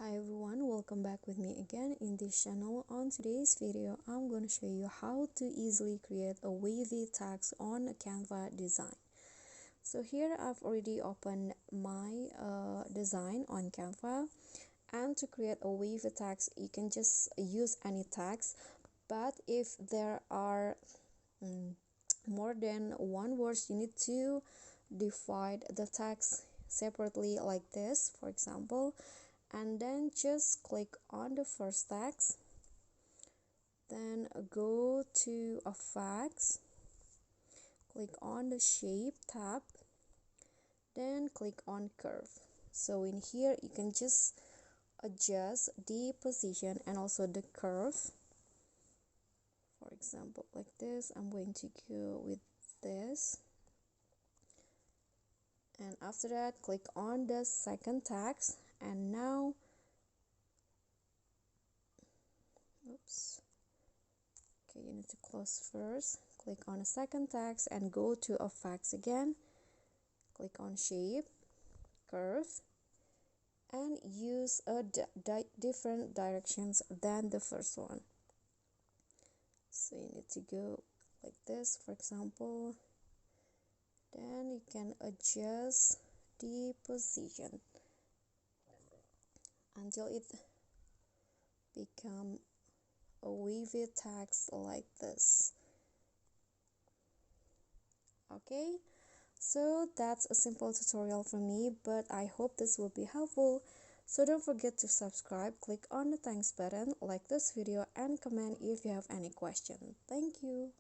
Hi everyone, welcome back with me again in this channel. On today's video, I'm going to show you how to easily create a wavy text on a Canva design. So here I've already opened my design on Canva, and to create a wavy text you can just use any text, but if there are more than one words, you need to divide the text separately like this, for example, and then just click on the first text, then go to effects, click on the shape tab, then click on curve. So in here you can just adjust the position and also the curve. For example, like this, I'm going to go with this, and after that click on the second text, and now okay, you need to close first. Click on the second text and go to effects again, click on shape, curve, and use a different directions than the first one. So you need to go like this, for example, then you can adjust the position until it become a wavy text like this. Okay, so that's a simple tutorial from me, but I hope this will be helpful. So don't forget to subscribe, click on the thanks button, like this video, and comment if you have any question. Thank you.